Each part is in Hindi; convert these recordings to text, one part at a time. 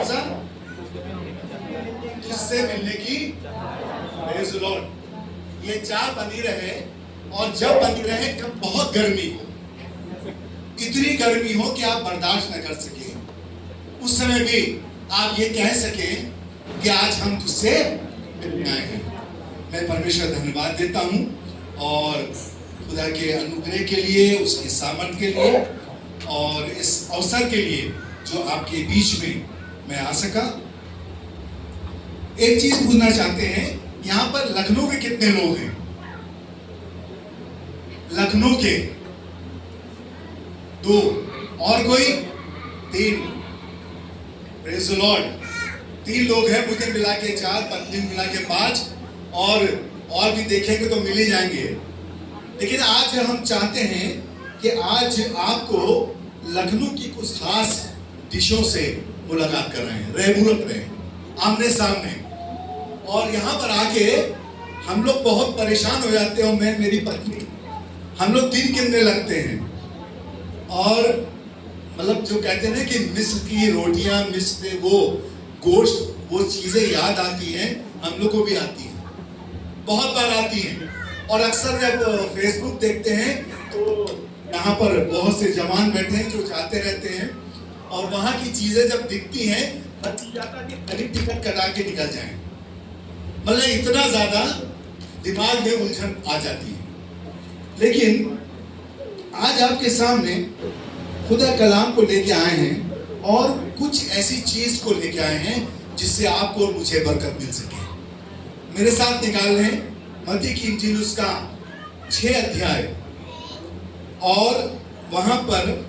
सा तुझसे मिलने की, प्रेज़ द लॉर्ड। ये चाह बनी रहे, और जब बनी रहे जब बहुत गर्मी हो, इतनी गर्मी हो कि आप बर्दाश्त न कर सके, उस समय भी आप ये कह सके कि आज हम तुझसे मिलने आए हैं। मैं परमेश्वर धन्यवाद देता हूँ और खुदा के अनुग्रह के लिए, उसके सामर्थ के लिए और इस अवसर के लिए जो आपके बीच में मैं आ सका। एक चीज पूछना चाहते हैं, यहाँ पर लखनऊ के कितने लोग हैं? लखनऊ के 2 और कोई 3। Praise the Lord. 3 लोग हैं, मुझे मिला के 4, पत्नी मिला के 5 और भी देखेंगे तो मिल ही जाएंगे। लेकिन आज हम चाहते हैं कि आज आपको लखनऊ की कुछ खास डिशों से मुलाकात कर रहे हैं, रेमुलक रहे आमने सामने। और यहाँ पर आके हम लोग बहुत परेशान हो जाते हैं, मैं मेरी पत्नी, हम लोग दिन गिनने लगते हैं। और मतलब जो कहते हैं ना कि मिस्र की रोटियां, मिस्र वो गोश्त, वो चीजें याद आती हैं, हम लोग को भी आती हैं, बहुत बार आती हैं। और अक्सर जब फेसबुक देखते हैं तो यहाँ पर बहुत से जवान बैठे हैं जो जाते रहते हैं, और वहाँ की चीजें जब दिखती हैं बच्ची जाता है कि पहले टिकट कटा के निकल जाएं। मतलब इतना ज्यादा दिमाग में उलझन आ जाती है। लेकिन आज आपके सामने खुदा कलाम को लेके आए हैं और कुछ ऐसी चीज को लेके आए हैं जिससे आपको और मुझे बरकत मिल सके। मेरे साथ निकाल लें मत्ती की इंजील उसका 6 अध्याय, और वहां पर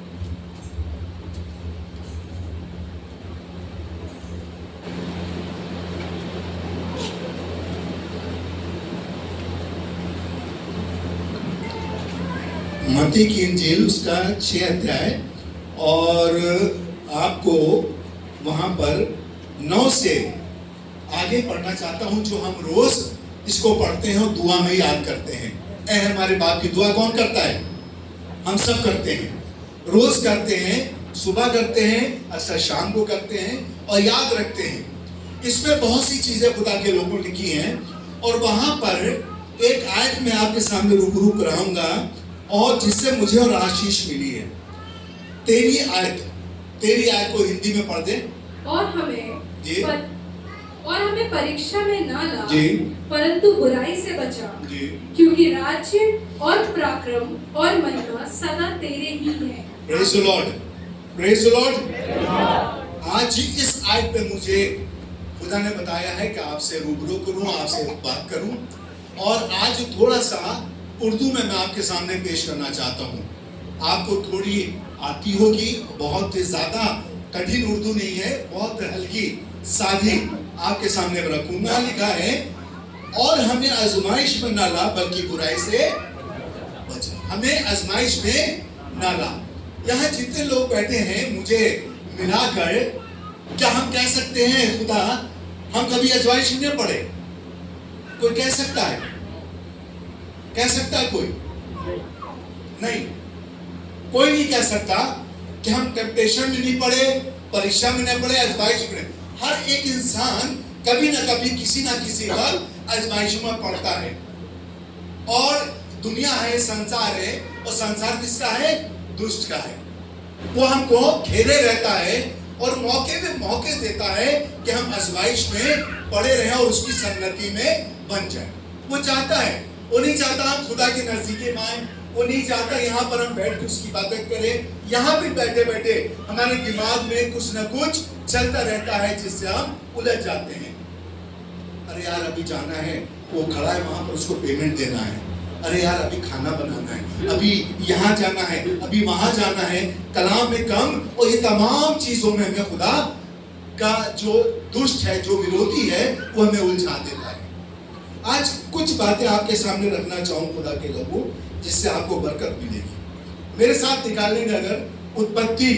मत्ती की इंजील उसका 6 अध्याय, और आपको वहां पर 9 से आगे पढ़ना चाहता हूं, जो हम रोज इसको पढ़ते हैं और दुआ में याद करते हैं। ऐ हमारे बाप की दुआ कौन करता है? हम सब करते हैं, रोज करते हैं, सुबह करते हैं, अक्सर शाम को करते हैं और याद रखते हैं। इसमें बहुत सी चीजें खुदा के लोगों ने लिखी हैं, और वहां पर एक आयत में आपके सामने रूबरू कराऊंगा और जिससे मुझे और आशीष मिली है। तेरी आयत को हिंदी में पढ़ दे। और हमें परीक्षा में ना ला, परंतु बुराई से बचा, क्योंकि राज्य और पराक्रम और महिमा सदा तेरे ही है। Praise the Lord, praise the Lord. आज इस आयत पे मुझे खुदा ने बताया है कि आपसे रूबरू करूं, आपसे बात करूं, और आज थोड़ा सा उर्दू में मैं आपके सामने पेश करना चाहता हूं। आपको थोड़ी आती होगी, बहुत ज्यादा कठिन उर्दू नहीं है, बहुत हल्की सादी आपके सामने रखूंगा। लिखा है, और हमें आजमाइश में ना ला बल्कि बुराई से बचा। हमें आजमाइश में ना ला। यहाँ जितने लोग बैठे हैं मुझे मिलाकर, क्या हम कह सकते हैं खुदा हम कभी आजमाइश में नहीं पड़े? कोई कह सकता है? कह सकता है कोई? नहीं, कोई नहीं कह सकता कि हम टेम्पटेशन में नहीं पड़े, परीक्षा में नहीं पड़े, आजमाइश में। हर एक इंसान कभी ना कभी किसी ना किसी पर आजमाइश में पड़ता है। और दुनिया है, संसार है, और संसार किसका है? दुष्ट का है। वो हमको घेरे रहता है और मौके पे मौके देता है कि हम आजमाइश में पड़े रहें और उसकी संगति में बन जाए। वो चाहता है, वो नहीं चाहता हम खुदा के नजदीक में आए, वो नहीं चाहता यहाँ पर हम बैठ के उसकी बातें करें। यहाँ भी बैठे बैठे हमारे दिमाग में कुछ न कुछ चलता रहता है जिससे हम उलझ जाते हैं। अरे यार अभी जाना है, वो खड़ा है वहां पर, उसको पेमेंट देना है। अरे यार अभी खाना बनाना है, अभी यहाँ जाना है, अभी वहां जाना है, कलाम में कम, और ये तमाम चीजों में हमें खुदा का जो दुष्ट है, जो विरोधी है, वो हमें उलझा देता है। आज कुछ बातें आपके सामने रखना चाहूँ खुदा के लोगों, जिससे आपको बरकत मिलेगी। मेरे साथ निकाल लेंगे अगर उत्पत्ति,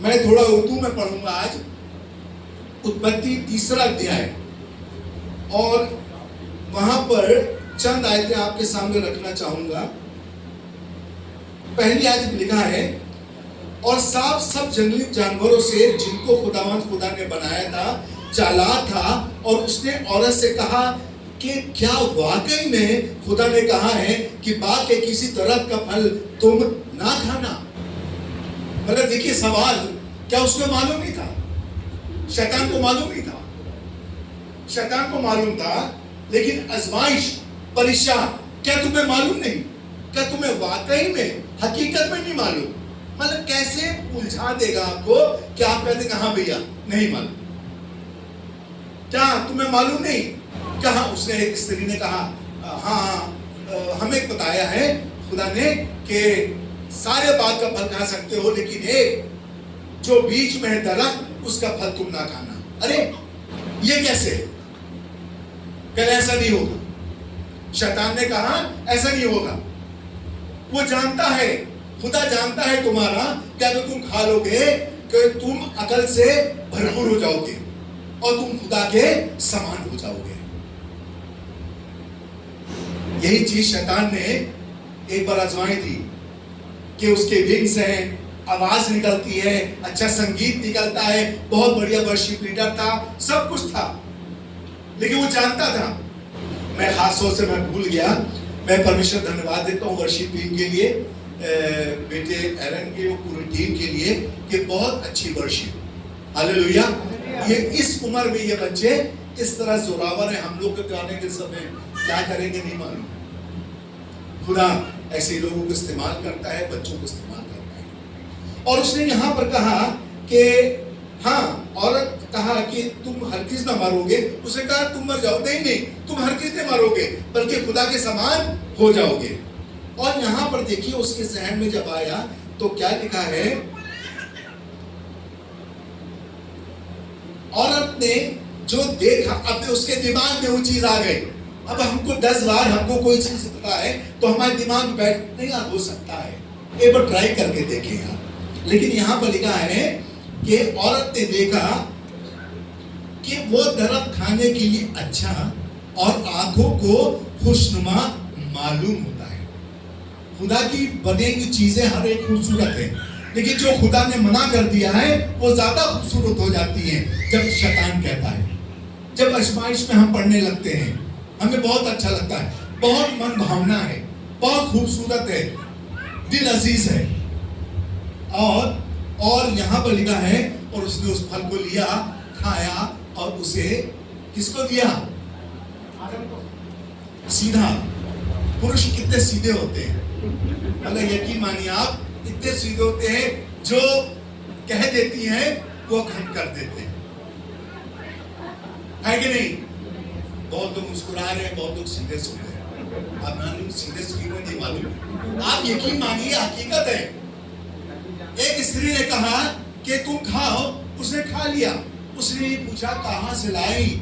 मैं थोड़ा उर्दू में पढ़ूंगा आज। उत्पत्ति 3 अध्याय, और वहां पर चंद आयतें आपके सामने रखना चाहूंगा। पहली आयत में लिखा है, और सांप सब जंगली जानवरों से जिनको खुदा ने बनाया था चालाक था, और उसने औरत से कहा कि क्या वाकई में खुदा ने कहा है कि बाग के किसी दरख्त का फल तुम ना खाना। मतलब देखिए सवाल, क्या उसको मालूम नहीं था? शैतान को मालूम नहीं था, शैतान को मालूम था, लेकिन आजमाइश परीक्षा, क्या तुम्हें मालूम नहीं? क्या तुम्हें वाकई में हकीकत में नहीं मालूम? मतलब कैसे उलझा देगा आपको कि आप कहते हैं हाँ भैया नहीं मालूम, क्या तुम्हें मालूम नहीं? क्या? उसने एक स्त्री ने कहा हाँ हमें बताया है खुदा ने कि सारे बाग का फल खा सकते हो, लेकिन एक जो बीच में है दरख्त उसका फल तुम ना खाना। अरे ये कैसे? कल ऐसा नहीं होगा। शैतान ने कहा ऐसा नहीं होगा। वो जानता है, खुदा जानता है तुम्हारा कि अगर तुम खा लोगे कि तुम अकल से भरपूर हो जाओगे और तुम खुदा के समान हो जाओगे। यही चीज शैतान ने एक बार आजमाई थी कि उसके विंग्स हैं, आवाज निकलती है, अच्छा संगीत निकलता है, बहुत बढ़िया वर्शिप लीडर था, सब कुछ था, लेकिन वो जानता था। मैं खास तौर से मैं भूल गया, मैं परमेश्वर धन्यवाद देता हूँ वर्शिप टीम के लिए, बेटे एरन के, वो पूरी टीम के लिए कि बहुत अच्छी वर्शिप, हालेलुया। ये इस उम्र में ये बच्चे इस तरह जोरावर है, हम लोग के गाने के समय क्या करेंगे नहीं मालूम। खुदा ऐसे लोगों को इस्तेमाल करता है, बच्चों को इस्तेमाल करता है। और उसने यहाँ पर कहा कि हाँ, औरत कहा कि तुम हरगिज़ ना मरोगे। उसने कहा तुम मर जाओ, नहीं तुम हरगिज़ नहीं मरोगे, बल्कि खुदा के समान हो जाओगे। और यहाँ पर देखिए उसके जहन में जब आया तो क्या लिखा है, औरत ने जो देखा, अब उसके दिमाग में वो चीज आ गई। अब हमको 10 बार हमको कोई चीज पता है तो हमारे दिमाग में बैठ नहीं हो सकता है, एक बार ट्राई करके देखेगा। लेकिन यहाँ पर लिखा है कि औरत ने देखा कि वो दरख्त खाने के लिए अच्छा और आंखों को खुशनुमा मालूम होता है। खुदा की बनी हुई चीजें हर एक खूबसूरत है, लेकिन जो खुदा ने मना कर दिया है वो ज्यादा खूबसूरत हो जाती है। जब शैतान कहता है, जब आजमाइश में हम पढ़ने लगते हैं, हमें बहुत अच्छा लगता है, बहुत मन भावना है, बहुत खूबसूरत है, दिल अजीज है। और यहाँ पर लिखा है और उसने उस फल को लिया, खाया और उसे किसको दिया? सीधा। पुरुष कितने सीधे होते हैं, अगर यकीन मानिए आप, इतने सीधे होते हैं जो कह देती हैं वो हम कर देते हैं, है कि नहीं? बहुत लोग मुस्कुरा रहे हैं, बहुत लोग सीधे सुन रहे हैं। आप मालूम सीधे क्यों नहीं मालूम? आप यकीन मानिए हकीकत है। एक स्त्री ने कहा कि तुम खाओ, उसने खा लिया। उसने ये पूछा कहां से लाई?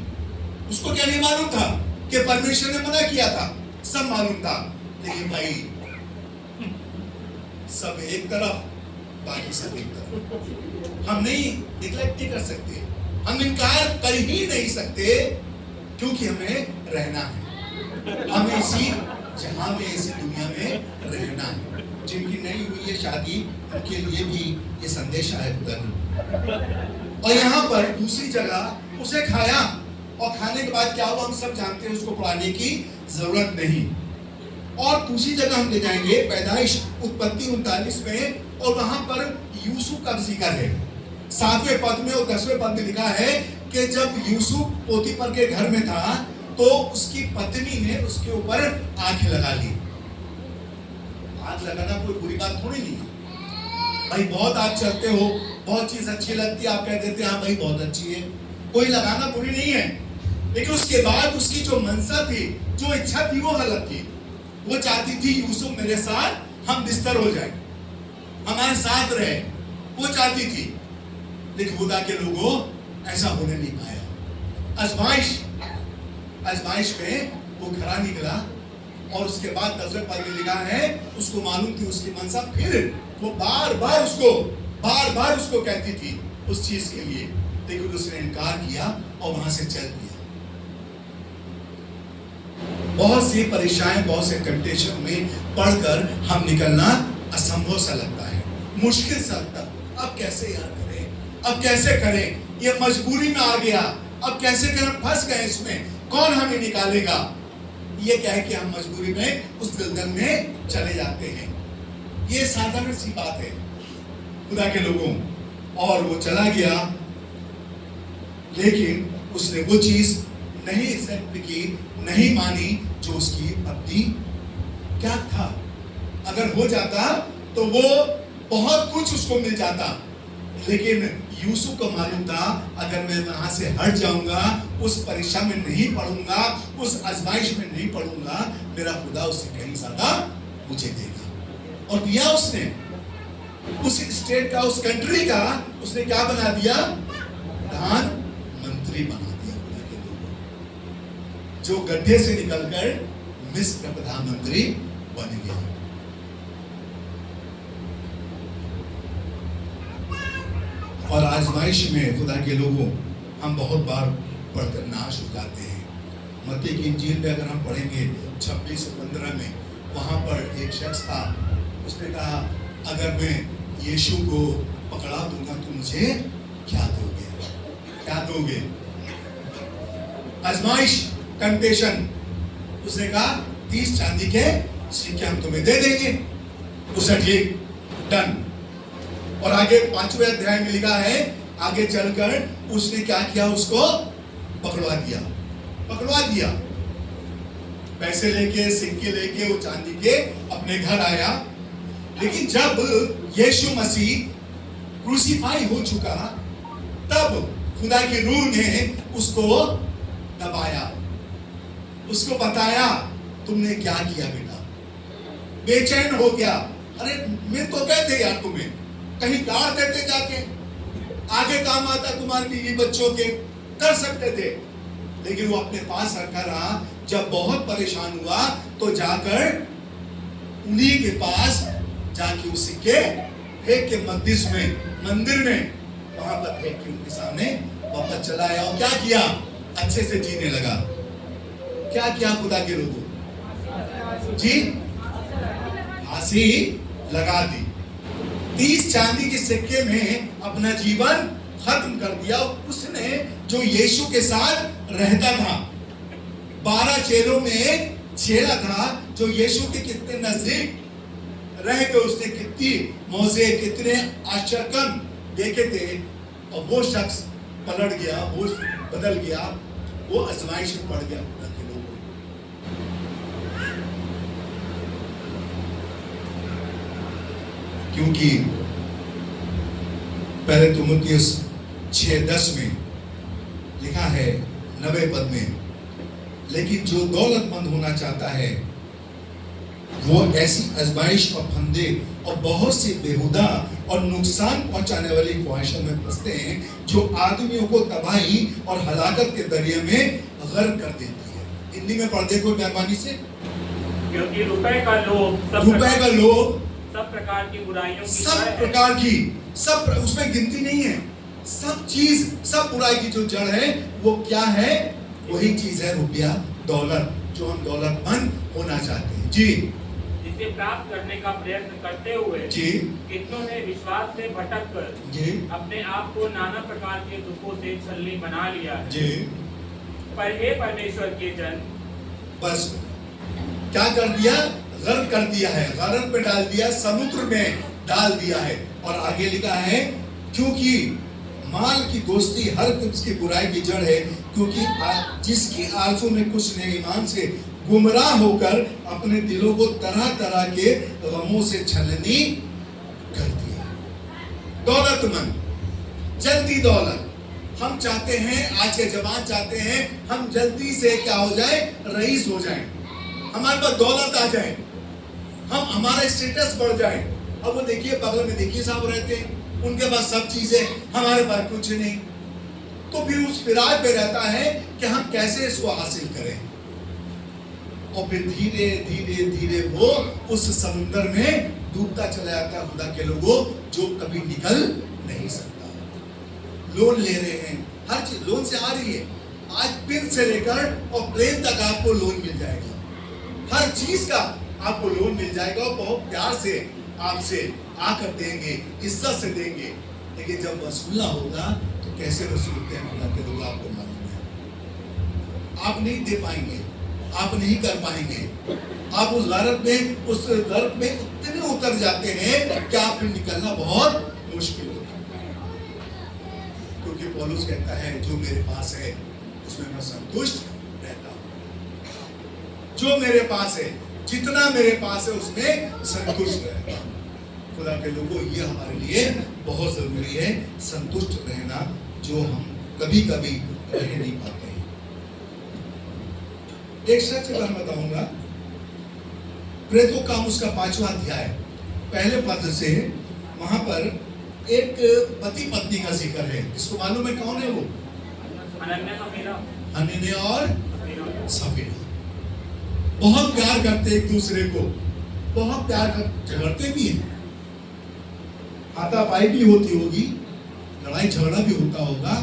उसको क्या नहीं मालूम था कि परमेश्वर ने मना किया था? सब मालूम था, लेकिन भाई सब एक तरफ, बाकी सब एक तरफ। हम नहीं निग्लेक्ट नहीं कर सकते, हम इनकार कर ही नहीं सकते, क्योंकि हमें रहना है, हमें इसी जहां में इसी दुनिया में रहना है। जिनकी नहीं हुई है शादी, उनके लिए भी ये संदेश है खुदा। और यहाँ पर दूसरी जगह उसे खाया, और खाने के बाद क्या हुआ हम सब जानते हैं, उसको पढ़ाने की जरूरत नहीं। और दूसरी जगह हम ले जाएंगे पैदाइश उत्पत्ति 39 में, और वहां पर यूसुफ का जिक्र है 7वें पद में और 10वें पद में लिखा है कि जब यूसुफ पोतीफर के घर में था तो उसकी पत्नी ने उसके ऊपर आंख लगा ली। आंख लगाना कोई बुरी बात थोड़ी नहीं है भाई, बहुत आप चलते हो, बहुत चीज अच्छी लगती है, आप कह देते हैं हाँ भाई बहुत अच्छी है, कोई लगाना बुरी नहीं है। लेकिन उसके बाद उसकी जो मंशा थी, जो इच्छा थी, वो गलत थी। वो चाहती थी यूसुफ मेरे साथ हम बिस्तर हो जाए, हमारे साथ रहे, वो चाहती थी। लेकिन खुदा के लोगों ऐसा होने नहीं पाया। आजमाइश में वो खरा निकला, और उसके बाद 10वें पद में लिखा है उसको मालूम थी उसकी मनसा, फिर वो बार बार उसको कहती थी उस चीज के लिए, लेकिन उसने इनकार किया और वहां से चल दिया। बहुत सी परीक्षाएं, बहुत से टेम्पटेशन में पढ़कर हम निकलना असंभव सा लगता है, मुश्किल सा था, अब कैसे यार करें, अब कैसे करें, ये मजबूरी में आ गया, अब कैसे करें, फंस गए इसमें, कौन हमें निकालेगा। ये क्या है कि हम मजबूरी में उस दलदल में चले जाते हैं। ये साधारण सी बात है खुदा के लोगों। और वो चला गया, लेकिन उसने वो चीज नहीं एक्सेप्ट की, नहीं मानी जो उसकी अपनी क्या था। अगर हो जाता तो वो बहुत कुछ उसको मिल जाता, लेकिन यूसुफ को मालूम था अगर मैं वहां से हट जाऊंगा, उस परीक्षा में नहीं पढ़ूंगा, उस आजमाइश में नहीं पढ़ूंगा, मेरा खुदा उससे कहीं ज्यादा मुझे देगा। और दिया उसने, उस स्टेट का, उस कंट्री का उसने क्या बना दिया, प्रधानमंत्री बना दिया खुदा के लोगों। जो गड्ढे से निकलकर मिस्र का प्रधानमंत्री बन गया। और आजमाइश में खुदा के लोगों हम बहुत बार पढ़कर नाश हो जाते हैं। मत्ती की इंजील में अगर हम पढ़ेंगे 26 से 15 में, वहां पर एक शख्स था, उसने कहा अगर मैं यीशु को पकड़ा दूंगा तो मुझे क्या दोगे, क्या दोगे। आजमाइश, टेम्पटेशन। उसने कहा 30 चांदी के सिक्के हम तुम्हें दे देंगे। उसने ठीक, डन। और आगे 5वें अध्याय में लिखा है, आगे चलकर उसने क्या किया, उसको पकड़वा दिया, पकड़वा दिया। पैसे लेके, सिक्के लेके वो चांदी के अपने घर आया। लेकिन जब यीशु मसीह क्रूसीफाई हो चुका, तब खुदा की रूह ने उसको दबाया, उसको बताया तुमने क्या किया बेटा। बेचैन हो गया, अरे मेरे को कहते यार, तुम्हें कहीं गाड़ देते जाके, आगे काम आता तुम्हारे बीवी बच्चों के, कर सकते थे। लेकिन वो अपने पास रखा रहा। जब बहुत परेशान हुआ तो जाकर उन्हीं के पास जाके उस सिक्के फेंक के मकदिस में, मंदिर में, वहां पर फेंक के उनके सामने वापस चला आया। और क्या किया, अच्छे से जीने लगा। क्या किया खुदा के लोगों जी, फांसी लगा दी। 30 चांदी के सिक्के में अपना जीवन खत्म कर दिया। उसने जो यीशु के साथ रहता था, 12 चेलों में एक चेला था जो यीशु के कितने नजदीक रह के उसने कितनी मौजे, कितने आश्चर्यकर्म देखे थे। और वो शख्स पलट गया, वो बदल गया, वो आजमाइश में पड़ गया खुदा के लोगों। क्योंकि पहले तीमुथियुस 6:10 में लिखा है 90 पद में, लेकिन जो दौलतमंद होना चाहता है वो ऐसी आजमाइश और फंदे और बहुत सी बेहुदा और नुकसान पहुंचाने वाली ख्वाहिशों में फंसते हैं, जो आदमियों को तबाही और हलाकत के दरिया में गर्क कर देती है। हिंदी में पढ़ देखो मेहरबानी से। क्योंकि रुपए का लोभ, सब प्रकार की बुराइयों की, सब प्रकार की, सब, उसमें गिनती नहीं है, सब चीज, सब बुराई की जो जड़ है वो क्या है, वही चीज है रुपया, दौलत, जो हम दौलतमंद होना चाहते हैं जी। जिसे प्राप्त करने का प्रयत्न करते हुए जी कितनों ने विश्वास से भटक कर जी अपने आप को नाना प्रकार के दुखों से छलनी बना लिया है। जी। पर हे परमेश्वर के जन, बस क्या कर दिया, गर्क कर दिया है, गरक पे डाल दिया, समुद्र में डाल दिया है। और आगे लिखा है क्योंकि माल की दोस्ती हर किस्म की बुराई की जड़ है, क्योंकि जिसकी आंसू में कुछ ने ईमान से गुमराह होकर अपने दिलों को तरह तरह के गमों से छलनी कर दिया। दौलतमंद, जल्दी दौलत हम चाहते हैं, आज के जवान चाहते हैं हम जल्दी से क्या हो जाए, रईस हो जाए, हमारे पास दौलत आ जाए, हम, हमारा स्टेटस बढ़ जाए। अब वो देखिए बगल में देखिए साहब रहते हैं, उनके पास सब चीजें, हमारे पास कुछ नहीं। तो फिर उस फिराक पे रहता है कि हम कैसे इसको हासिल करें। और फिर धीरे धीरे धीरे वो उस समुद्र में डूबता चला जाता है खुदा के लोगों, जो कभी निकल नहीं सकता। लोन ले रहे हैं, हर चीज लोन से आ रही है। आज पिन से लेकर और प्लेन तक आपको लोन मिल जाएगा, हर चीज का आपको लोन मिल जाएगा। और बहुत प्यार से आपसे आकर देंगे, इज्जत से देंगे, लेकिन जब वसूलना होगा तो कैसे वसूलते हैं खुदा के लोग आपको मालूम है। आप नहीं दे पाएंगे, आप नहीं कर पाएंगे, आप उस गर्त में इतने उतर जाते हैं कि आप फिर निकलना बहुत मुश्किल होगा। क्योंकि पौलुस कहता है जो मेरे पास है उसमें मैं संतुष्ट रहता हूं, जो मेरे पास है, जितना मेरे पास है उसमें संतुष्ट रहता हूं। खुदा के लोगों, ये हमारे लिए बहुत जरूरी है, संतुष्ट रहना, जो हम कभी कभी रह नहीं पाते हैं। एक सच बात बताऊंगा, प्रेरितों का काम उसका 5वां अध्याय पहले पद से, वहां पर एक पति पत्नी का जिक्र है। किसको मालूम है कौन है वो? हनन्याह और सफीरा। बहुत प्यार करते एक दूसरे को, बहुत प्यार कर, झगड़ते भी हैं, हाथापाई भी होती होगी, लड़ाई झगड़ा भी होता होगा,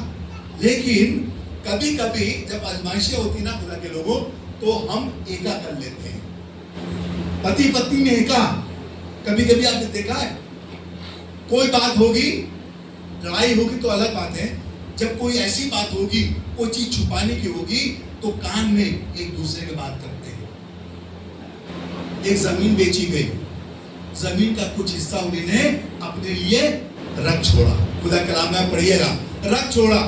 लेकिन कभी कभी जब आजमाइशें होती ना खुदा के लोगों, तो हम एका कर लेते हैं। पति पत्नी में एका, कभी कभी आपने देखा है, कोई बात होगी, लड़ाई होगी तो अलग बात है, जब कोई ऐसी बात होगी, कोई चीज छुपाने की होगी, तो कान में एक दूसरे की बात करते हैं। एक जमीन बेची गई, जमीन का कुछ हिस्सा उन्होंने अपने लिए रख छोड़ा। खुदा कलाम में पढ़िएगा, रख छोड़ा।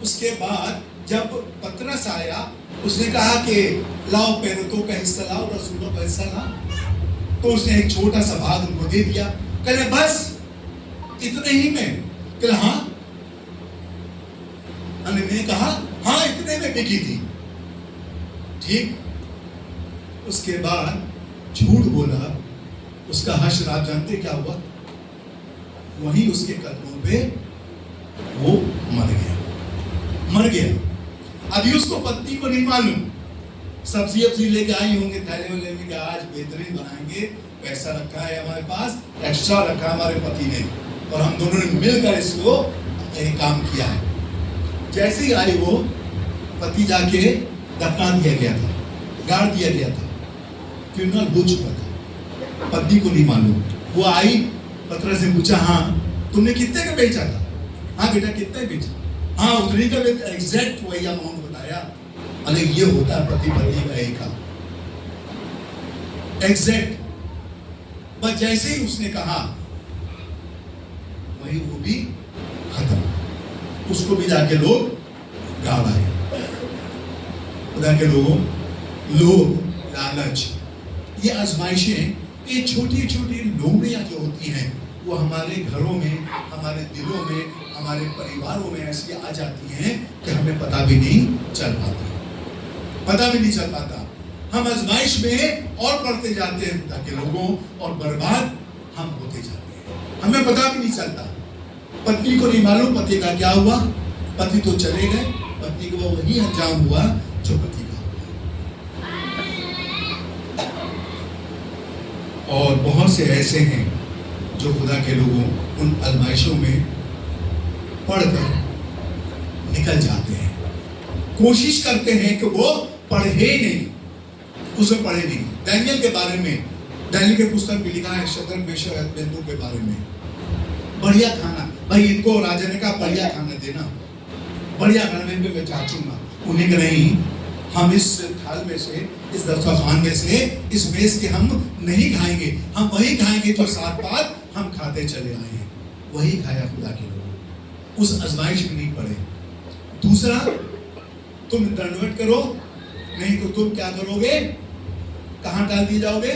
उसके बाद जब पतरस आया, उसने कहा कि लाओ प्रेरितों का हिस्सा लाओ, रसूलों का हिस्सा लाओ, तो उसने एक छोटा सा भाग उनको दे दिया। कहले बस इतने ही में? कहले हाँ। मैंने कहा हाँ, इतने में बिकी थी। ठीक, उसके बाद झूठ बोला, उसका हश्र आप जानते क्या हुआ? वहीं उसके कदमों पे वो मर गया। अभी उसको पत्नी को नहीं मालूम, सब्जी लेके आई होंगे थैले में, लेने के आज बेहतरीन बनाएंगे, पैसा रखा है हमारे पास, एक्स्ट्रा रखा है हमारे पति ने, और हम दोनों ने मिलकर इसको एक काम किया है। जैसे ही आई वो, पति जाके दफना दिया गया था, गाड़ दिया गया था, फ्यूनरल हो चुका था, पत्नी को नहीं मालूम। वो आई, पतरस से पूछा, हाँ तुमने कितने का बेचा था? हाँ बेटा कितने बेचा? हाँ उतने का, एग्जैक्ट वही अमाउंट बताया। अरे ये होता है पति पत्नी का एक काम, एग्जैक्ट। बस जैसे ही उसने कहा, वही वो भी खत्म, उसको भी जाके लोग गाड़ आए। खुदा के लोगों, लोग, लालच, ये आजमाइशें, ये छोटी छोटी लोमड़ियां जो होती हैं, वो हमारे घरों में, हमारे दिलों में, हमारे परिवारों में ऐसी आ जाती हैं कि हमें पता भी नहीं चल पाता। हम आजमाइश में और बढ़ते जाते हैं ताकि लोगों, और बर्बाद हम होते जाते हैं, हमें पता भी नहीं चलता। पत्नी को नहीं मालूम पति का क्या हुआ, पति तो चले गए, पत्नी को वही अंजाम हुआ जो पति का हुआ। और बहुत से ऐसे हैं जो खुदा के लोगों उन आजमाइशों में पढ़कर निकल जाते हैं, कोशिश करते हैं कि वो पढ़े नहीं, उसमें पढ़े नहीं। दानियल के बारे में, दानियल के पुस्तक में लिखा है शद्रक मेशक अबेदनगो के बारे में, बढ़िया खाना, भाई इनको राजा ने कहा बढ़िया खाना देना, बढ़िया खाना में मैं चाचूंगा। उन्हें नहीं, हम इस थाल में से, इस दस्तरखान में से, इस मेज के हम नहीं खाएंगे, हम वही खाएंगे जो 7 बार हम खाते चले आए हैं, वही खाया खुदा के लोग। उस आजमाइश में नहीं पड़े। दूसरा, तुम दंडवत करो, नहीं तो तुम क्या करोगे, कहां डाल दिए जाओगे।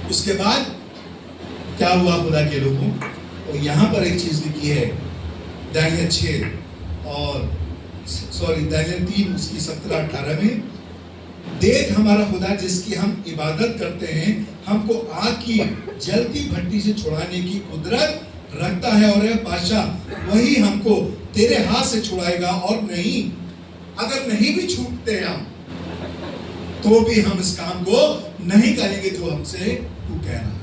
उसके बाद क्या हुआ खुदा के लोगों? और यहां पर एक चीज लिखी है, दानियल 6 और दानियल 3 उसकी 17-18 में, देख हमारा खुदा जिसकी हम इबादत करते हैं, हमको आग की जलती भट्टी से छुड़ाने की कुदरत रखता है, और बादशाह वही हमको तेरे हाथ से छुड़ाएगा। और नहीं, अगर नहीं भी छूटते हम, तो भी हम इस काम को नहीं करेंगे जो हमसे तू कह रहा है।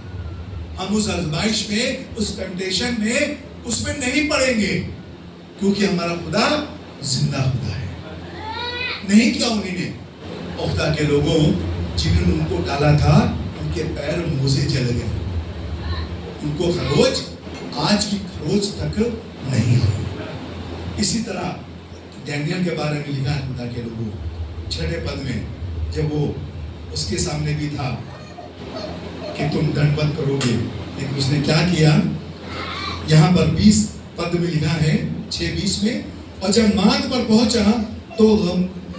हम उस आजमाइश में, उस टेम्पटेशन में, उसमें नहीं पड़ेंगे, क्योंकि हमारा खुदा जिंदा खुदा है। नहीं किया उन्होंने, खुदा के लोगों, जिन्होंने उनको डाला था उनके पैर मुंह से जल गए, उनको खरोच आज की खरोच तक नहीं आई। इसी तरह डैनियल के बारे में लिखा है खुदा के लोगों 6 पद में, जब वो उसके सामने भी था कि तुम दंडवत करोगे, लेकिन उसने क्या किया, यहाँ पर 20 पद में लिखा है 6:20 में, और जब मांद पर पहुंचा तो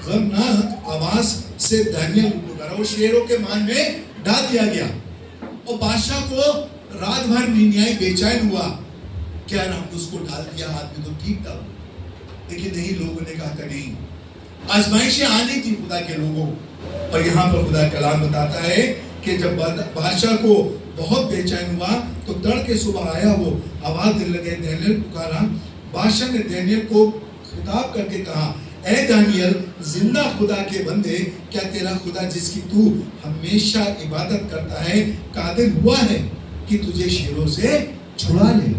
गमनाक आवाज से दानियल पुकारा, वो शेरों के मान में डाल दिया गया। और बादशाह को रात भर नींद बेचैन हुआ, क्या हम उसको डाल दिया, आदमी तो ठीक था, लेकिन नहीं, लोगों ने कहा था नहीं, आजमाइशें आनी थी खुदा के लोगों। और यहाँ पर खुदा कलाम बताता है कि जब बादशाह को बहुत बेचैन हुआ तो तड़के सुबह आया, वो आवाज देने लगे, दानियल पुकारा। बादशाह ने दानियल को खिताब करके कहा, ऐ दानियल, जिंदा खुदा के बंदे, क्या तेरा खुदा जिसकी तू हमेशा इबादत करता है कादिर हुआ है कि तुझे शेरों से छुड़ा ले?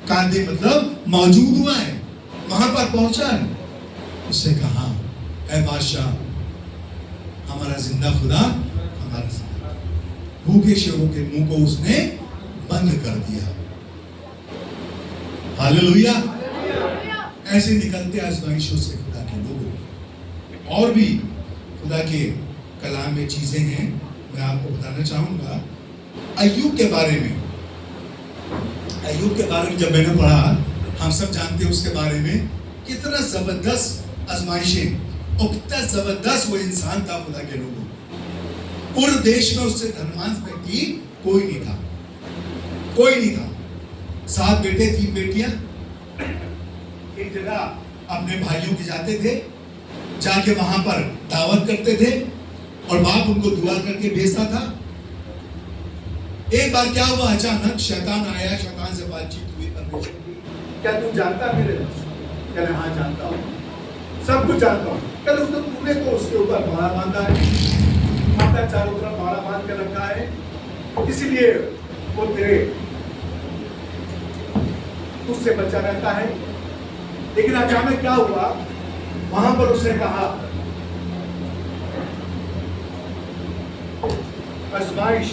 कादिर मतलब मौजूद हुआ है, वहां पर पहुंचा है। उससे कहा, ऐ बादशाह, हमारा जिंदा खुदा, हमारा जिंदा, भूखे शेरों के मुंह को उसने बंद कर दिया। हालेलुया। ऐसे निकलते आजमाइशों से खुदा के लोगों। और भी खुदा के कलाम में चीजें हैं, मैं आपको बताना चाहूंगा। अय्यूब के बारे में, अय्यूब के बारे में जब मैंने पढ़ा, हम सब जानते हैं उसके बारे में, कितना जबरदस्त आजमाइशें और कितना जबरदस्त वो इंसान था खुदा के लोगों। पूरे देश में उससे धनवान व्यक्ति कोई नहीं था, कोई नहीं था। 7 बेटे 3 बेटियां। एक जगह अपने भाइयों के जाते थे, जाके वहां पर दावत करते थे और बाप उनको दुआ करके भेजता था। एक बार क्या हुआ, अचानक शैतान आया, शैतान से बातचीत हुई, परमेश्वर की, क्या तू जानता मेरे रब? कहने हाँ जानता हूँ, सब कुछ जानता हूँ। कहते उसने तूने तो उसके ऊपर मारा बांधा है, माता चारों तरफ मारा बांध कर रखा है, इसलिए वो तेरे उससे बचा रहता है। लेकिन अचानक क्या हुआ, वहां पर उसने कहा, आजमाइश,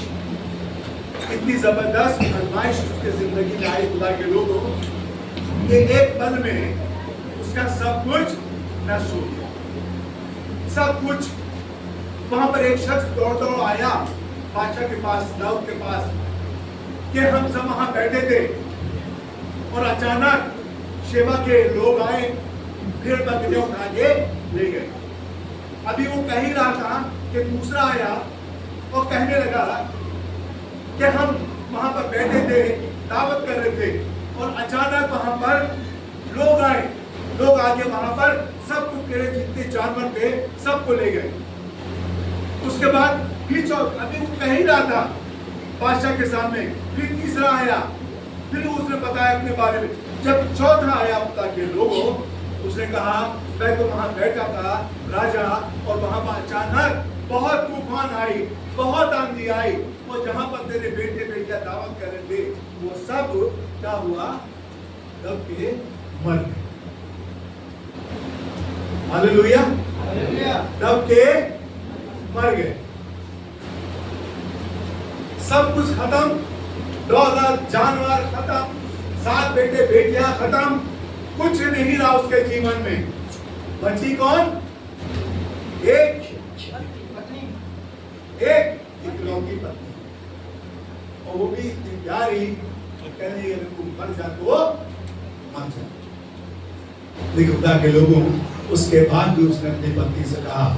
इतनी जबरदस्त आजमाइश उसके जिंदगी में आई खुदा के लोगों, कि एक पल में उसका सब कुछ नष्ट हो गया, सब कुछ। वहां पर एक शख्स दौड़ आया बादशाह के पास, दाऊद के पास, कि हम सब वहां बैठे थे और अचानक शेवा के लोग आए, फिर बकरियां उठा के ले गए। अभी वो कह ही रहा था कि दूसरा आया और कहने लगा कि हम वहां पर बैठे थे, दावत कर रहे थे, और अचानक वहां पर लोग आए, लोग आके वहां पर सब कुछ, तेरे जितने जानवर थे सबको ले गए। उसके बाद फिर अभी वो कह ही रहा था बादशाह के सामने, फिर तीसरा आया, फिर उसने बताया अपने बारे में। जब चौथा आया खुदा के लोगों, उसने कहा, मैं तो वहां बैठा था राजा, और वहां पर अचानक बहुत तूफान आई, बहुत आंधी आई, और जहां पर तेरे बेटे बेटियां दावत कर रहे थे, वो सब क्या हुआ, दब के मर गए। हालेलुया, दब के मर गए, सब कुछ खत्म, 2000 जानवर खत्म, 7 बेटे बेटियां खत्म, कुछ नहीं रहा उसके जीवन में। बची कौन? एक पत्नी, एक इकलौती पत्नी, और वो भी इतनी प्यारी, कहने लगे तुम मर जा तो मर जा। लेकिन खुदा के लोगों, उसके बाद भी उसने अपनी पत्नी से कहा,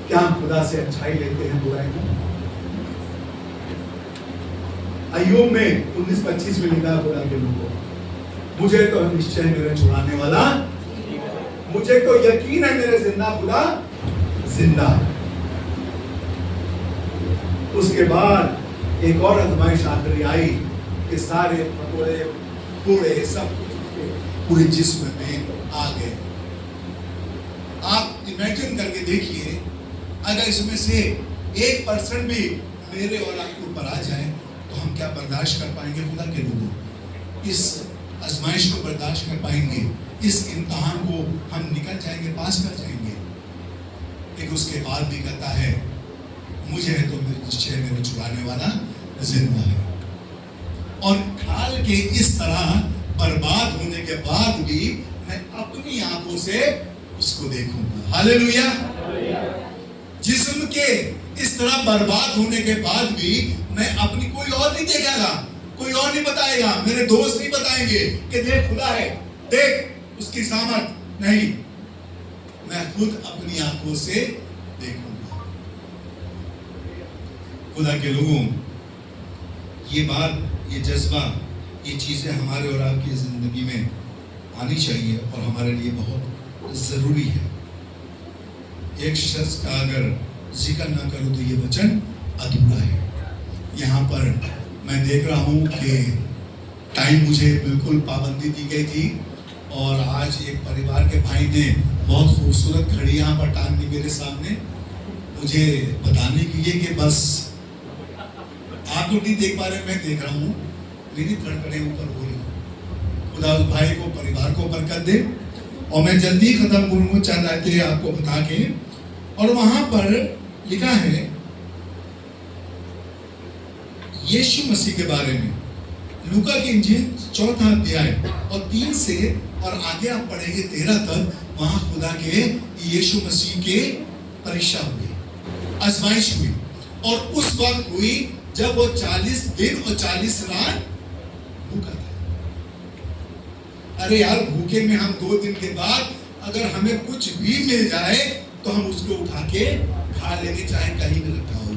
क्या हम खुदा से अच्छाई लेते हैं बुराई में? अय्यूब में 19:25 में लिखा खुदा के लोगों, मुझे तो निश्चय मेरे छुड़ाने वाला, मुझे तो यकीन है मेरे जिंदा खुदा जिंदा। उसके बाद एक और आजमाइश आखिरी आई कि सारे फकोड़े पूरे सब पूरे जिस्म में आ गए। आप इमेजिन करके देखिए, अगर इसमें से 1% भी मेरे और आपके ऊपर आ जाए तो हम क्या बर्दाश्त कर पाएंगे खुदा के लोगों? इस आजमाइश को बर्दाश्त कर पाएंगे? इस इम्तहान को हम निकल जाएंगे, पास कर जाएंगे? लेकिन उसके बाद भी कहता है, मुझे है तो मेरे निश्चय मेरे छुड़ाने वाला जिंदा है। और खाल के इस तरह बर्बाद होने के बाद भी मैं अपनी आंखों से उसको देखूंगा। हालेलुया। जिस्म के इस तरह बर्बाद होने के बाद भी मैं अपनी, कोई और नहीं देखेगा, कोई और नहीं बताएगा, मेरे दोस्त नहीं बताएंगे कि देख खुदा है, देख उसकी सामर्थ, नहीं, मैं खुद अपनी आंखों से देखूंगा। खुदा के लोगों, ये बात, ये जज्बा, ये चीजें हमारे और आपकी जिंदगी में आनी चाहिए और हमारे लिए बहुत जरूरी है। एक शख्स का अगर जिक्र ना करूं तो ये वचन अधूरा है। यहाँ पर मैं देख रहा हूँ कि टाइम मुझे बिल्कुल पाबंदी दी गई थी और आज एक परिवार के भाई ने बहुत खूबसूरत घड़ी यहाँ पर टांग दी मेरे सामने, मुझे बताने के लिए कि बस आप लोग नहीं देख पा रहे, मैं देख रहा हूँ, मेरी धड़कनें ऊपर हो रही हैं। खुदा उस भाई को, परिवार को बरकत दे। और मैं जल्दी खत्म करूँगा, चंद आयतें आपको बता के, और वहां पर लिखा है यीशु मसीह के बारे में, लूका की इंजील 4 अध्याय और 3 से और आगे आप पढ़ेंगे 13 तक, वहां खुदा के यीशु मसीह के परीक्षा हुई, आजमाइश हुई, और उस वक्त हुई जब वो 40 दिन और 40 रात भूखा था। अरे यार, भूखे में हम 2 दिन के बाद अगर हमें कुछ भी मिल जाए तो हम उसको उठा के खा लेंगे, चाहे कहीं भी रखा हो,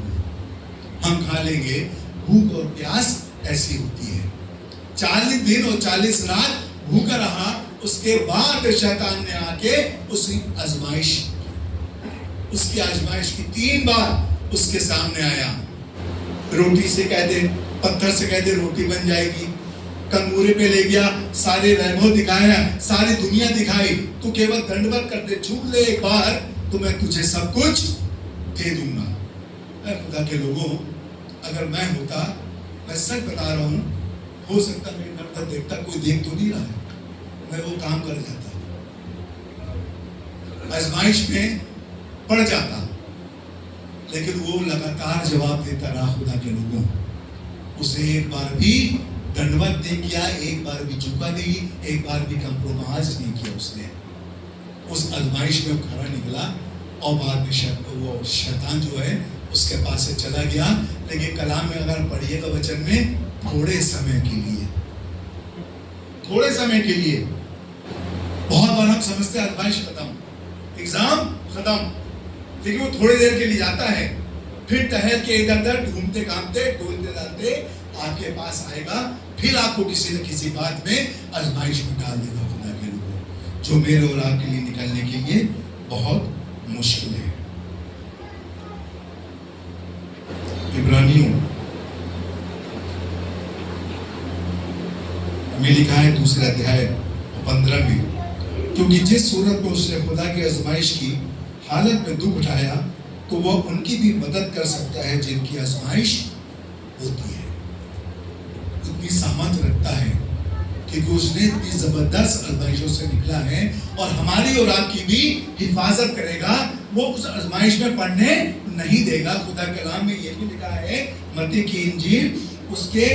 हम खा लेंगे। भूख और प्यास ऐसी होती है। 40 दिन और 40 रात भूखा रहा, उसके बाद शैतान ने आके उसकी आजमाइश की 3 बार उसके सामने आया। रोटी से कह दे, पत्थर से कह दे रोटी बन जाएगी, कंगूरे पे ले गया, सारे वैभव दिखाया, सारी दुनिया दिखाई, तू केवल दंडवत कर दे, छू ले एक बार तो मैं तुझे सब कुछ दे दूंगा। खुदा के लोगों, अगर मैं होता, मैं सच बता रहा हूं, हो सकता मेरे घर पर देखता, कोई देख तो नहीं रहा है, मैं वो काम कर जाता, आजमाइश में पड़ जाता, लेकिन वो लगातार जवाब देता रहा। खुदा के लोगों, उसे एक बार भी दंडवत नहीं किया, एक बार भी झुका नहीं, एक बार भी कंप्रोमाइज नहीं किया उसने। उस आजमाइश में खड़ा निकला और बाद में वो शैतान जो है उसके पास से चला गया। लेकिन कलाम में अगर पढ़िएगा वचन में, थोड़े समय के लिए, थोड़े समय के लिए, बहुत बार हम समझते हैं आजमाइश खत्म, एग्जाम खत्म, लेकिन वो थोड़ी देर के लिए जाता है, फिर टहल के इधर उधर घूमते घामते डोलते डालते आपके पास आएगा, फिर आपको किसी न किसी बात में आजमाइश में डाल देगा। खुदा के लोगों, जो मेरे और आपके लिए निकलने के लिए बहुत मुश्किल है। इब्रानियों में लिखा है 2 अध्याय 15 में, क्योंकि जिस सूरत में उसने खुदा की आजमाइश की हालत में दुख उठाया, तो वह उनकी भी मदद कर सकता है जिनकी आजमाइश होती है। इतनी सामर्थ रखता है क्योंकि उसने इतनी जबरदस्त आजमाइशों से निकला है, और हमारी और आपकी भी हिफाजत करेगा, वो उस आजमाइश में पड़ने नहीं देगा। खुदा कलाम में ये भी लिखा है, मत्ती की इंजील उसके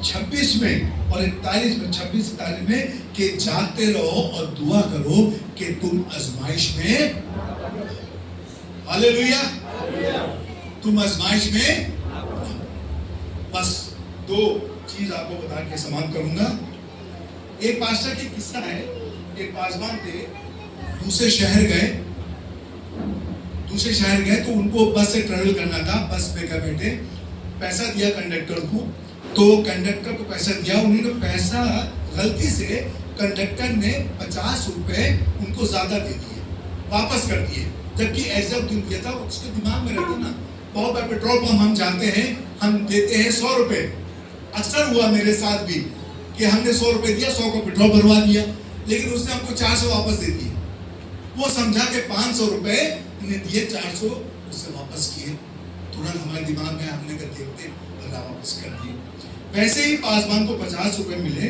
26 में और 41 में, 26-41 में, कि जागते रहो और दुआ करो कि तुम आजमाइश में, हालेलुया, तुम आजमाइश में। बस 2 चीज आपको बता के समाप्त करूंगा। एक पास्टर की किस्सा है, एक पासवान थे, दूसरे शहर गए तो उनको बस से ट्रेवल करना था, बस में बैठे, पैसा दिया कंडक्टर को, तो कंडक्टर को पैसा दिया, उन्होंने पैसा गलती से कंडक्टर ने 50 रुपए उनको ज्यादा दे दिए, वापस कर दिए, जबकि ऐसा दिया था, उसके दिमाग में रहता ना, बहुत बार पेट्रोल पंप हम जाते हैं, हम देते हैं 100 रुपए, अक्सर हुआ मेरे साथ भी कि हमने 100 रुपए दिया, 100 को पेट्रोल भरवा दिया, लेकिन उसने हमको 400 वापस दे दिए। वो समझा के 500 रुपए ने दिए, 400 उससे वापस किए। तुरंत हमारे दिमाग में हमने कर देखते भला वापस कर दिए। वैसे ही पासवान को 50 रुपए मिले,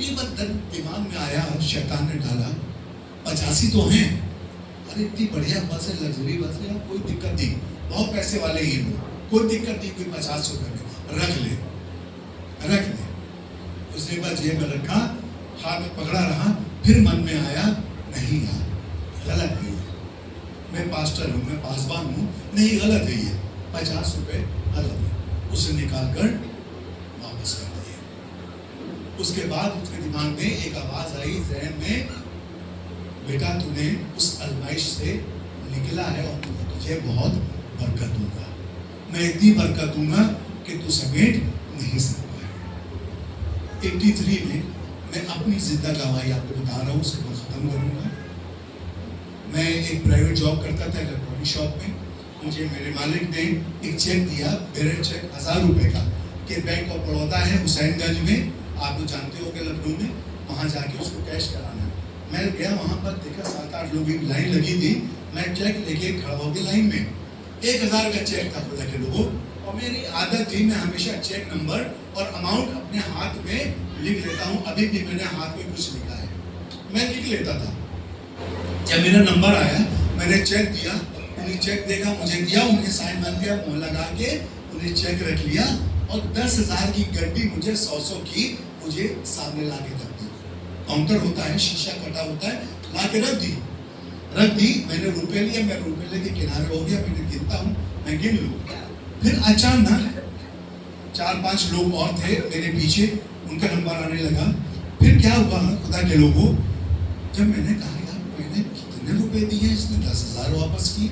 ये बात दिमाग में आया, शैतान ने डाला 85 तो हैं, अरे इतनी बढ़िया बस है, लग्जरी बस है, कोई दिक्कत नहीं, बहुत पैसे वाले ही लोग, कोई दिक्कत नहीं, कोई 50 रुपए में रख ले। उसने बाद जेब में रखा, हाथ में पकड़ा रहा, फिर मन में आया नहीं यार गलत है, मैं पास्टर हूँ, मैं पासवान हूँ, नहीं गलत है ये, 50 रुपए गलत है। उसे निकाल कर वापस कर दिए। उसके बाद उसके दिमाग में एक आवाज आई जहन में, बेटा तूने उस आजमाइश से निकला है और तुझे बहुत बरकत दूंगा, मैं इतनी बरकत दूंगा कि तू समेट नहीं सकता है। 83 में मैं अपनी जिंदा गवाही आपको बता रहा हूँ, उसके बाद खत्म करूंगा। मैं एक प्राइवेट जॉब करता था इलेक्ट्रॉनिक शॉप में। मुझे मेरे मालिक ने एक चेक दिया, बेरर चेक 1000 रुपए का, कि बैंक ऑफ बड़ौदा है हुसैनगंज में, आप तो जानते हो कि लखनऊ में, वहाँ जाके उसको कैश कराना है। मैं गया वहाँ पर, देखा 7-8 लोगों की लाइन लगी थी, मैं चेक लेके खड़ा हो गया लाइन में। 1000 का चेक था खुदा के लोगों, और मेरी आदत थी मैं हमेशा चेक नंबर और अमाउंट अपने हाथ में लिख लेता हूँ। अभी भी मैंने हाथ में कुछ लिखा है, मैं लिख लेता था। जब मेरा नंबर आया मैंने चेक दिया, उन्हें चेक देखा, मुझे दिया, उन्हें साइन बन गया, मुँह लगा के उन्हें चेक रख लिया, और 10,000 की गड्डी मुझे 100 की मुझे सामने ला के रख दी। काउंटर होता है, शीशा कटा होता है, ला के रख दी। मैंने रुपए लिए, मैं रुपए लेके किनारे हो गया, मैंने गिनता हूँ, मैं गिन लूँ। फिर अचानक 4-5 लोग और थे मेरे पीछे, उनका नंबर आने लगा। फिर क्या हुआ खुदा के लोगों, जब मैंने कहा यार मैंने कितने रुपए दिए, इसने 10,000 वापस की।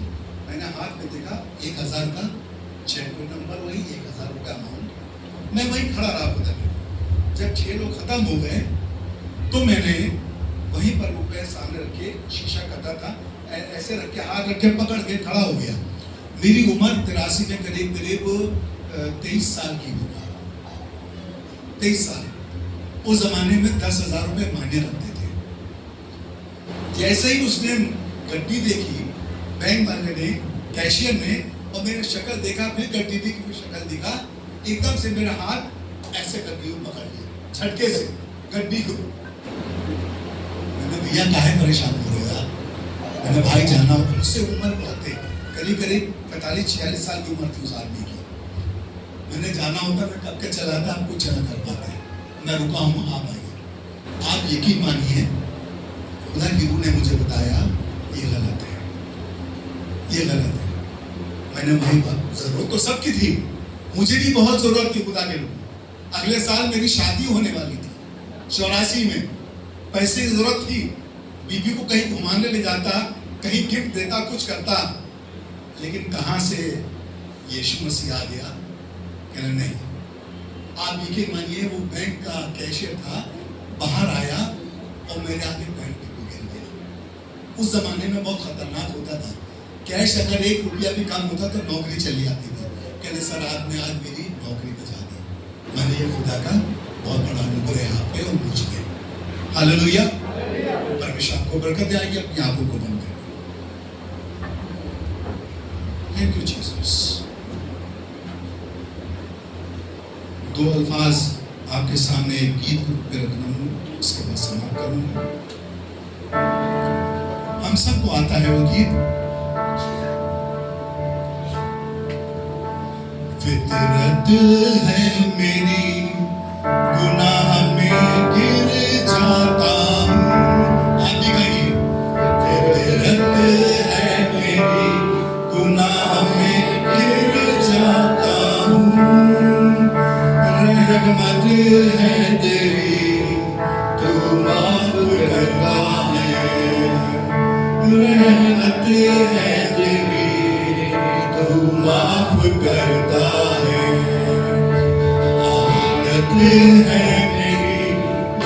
मैंने हाथ में देखा 1000 का चेक, नंबर वही 1000 रुपया अमाउंट। मैं वहीं खड़ा रहा खुदा के। जब 6 लोग खत्म हो गए तो मैंने वहीं पर रुपए सामने रखे, शीशा कटा था, ऐसे रख के हाथ रख के पकड़ के खड़ा हो गया। मेरी उम्र 83 में करीब 23 साल की होगी, 23 साल। उस जमाने में 10,000 रुपए मायने रखते थे। जैसे ही उसने गड्डी देखी, बैंक वाले ने, कैशियर ने, और मेरी शक्ल देखा, फिर गड्डी देखी, फिर शक्ल देखा, एकदम से मेरा हाथ ऐसे गड्डी को पकड़ लिया झटके से गड्डी को। मैंने भैया काहे परेशान हो रहे हो? मैंने भाई जाना, उससे उम्र बहुत है, करीब 45-46 साल की उम्र थी उस आदमी की। मैंने जाना होता मैं कब के चलाता, आप कुछ ना कर पाते। मैं रुका हूँ, आप आइए। आप यकीन मानिए खुदा की रूह ने मुझे बताया ये गलत है, ये गलत है। मैंने वही बात, जरूरत तो सबकी थी, मुझे भी बहुत जरूरत थी खुदा के लोग। अगले साल मेरी शादी होने वाली थी 84 में, पैसे की जरूरत थी, बीबी को कहीं घुमाने ले जाता, कहीं गिफ्ट देता, कुछ करता, लेकिन कहां से यीशु मसीह आ गया? कहना नहीं। आप यकीन मानिए वो बैंक का कैशियर था, बाहर आया और मेरे आगे बैंक पे गिर गया। उस जमाने में बहुत खतरनाक होता था, कैश अगर 1 रुपया भी कम होता तो नौकरी चली जाती थी। कहते सर आपने आज मेरी नौकरी बचा दी। मैंने ये खुदा का बहुत बड़ा अनुग्रह है आप पे और मुझ पे। हालेलुया। परमेश्वर आपको बरकत देगी। अपनी आंखों को बंद करें। Thank you Jesus. 2 अल्फाज आपके सामने एक गीत पे रखना हूँ, उसके बाद समाप्त करूंगा। हम सबको आता है वो गीत। फितरत है मेरी गुनाह में गिर जाता हूँ। आप भी गाइए। फितरत है मेरी गुनाह में गिर जाता हूँ। रहमत है तेरी तू माफ करता है। रहमत है तेरी तू माफ करता है। आदत है मेरी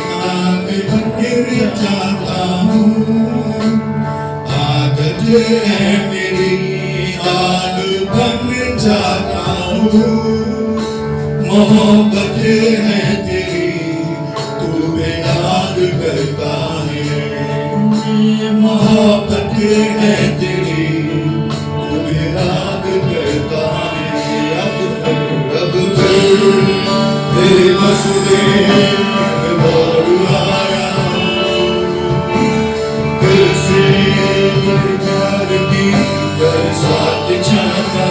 नाक गिर जाता हूँ। आदत है मेरी आग बन जाता हूँ। मोहब्बत है तेरी तू बेदाग करता है। मोहब्बत है तेरी तू बेदाग करता है। अब तेरे मसले दौड़ आया फिर से प्यार की बरसात चाहता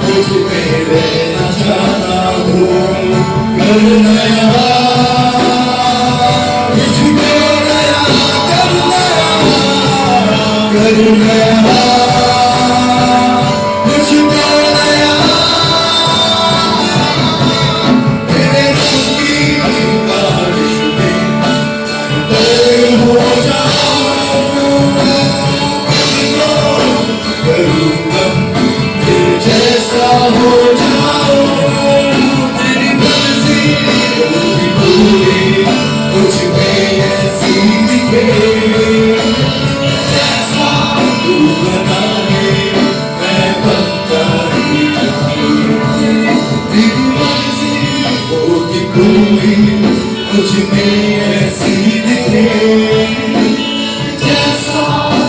कुछ मेरे जाना हो कर नया मुझको नया कर नया मुझको नया तेरे रूप की बारिश में तैर हो जाऊं करूँगा तेरे जैसा हो जाऊं तेरी मर्जी होगी पूरी कुछ में ऐसी दिखे जैसा तू बनाए मैं बनता ही जाऊं तेरी मर्जी होगी पूरी कुछ में ऐसी दिखे जैसा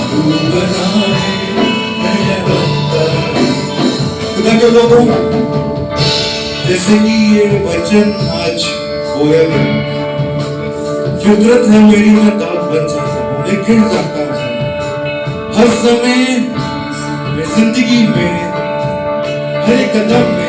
तू बनाए मैं बनता खुदा के लोगों जैसे कि ये वचन आज बोया गया फितरत है मेरी मैं दाग बन जाता हूँ मैं गिर जाता हूँ हर समय मैं जिंदगी में हर एक कदम में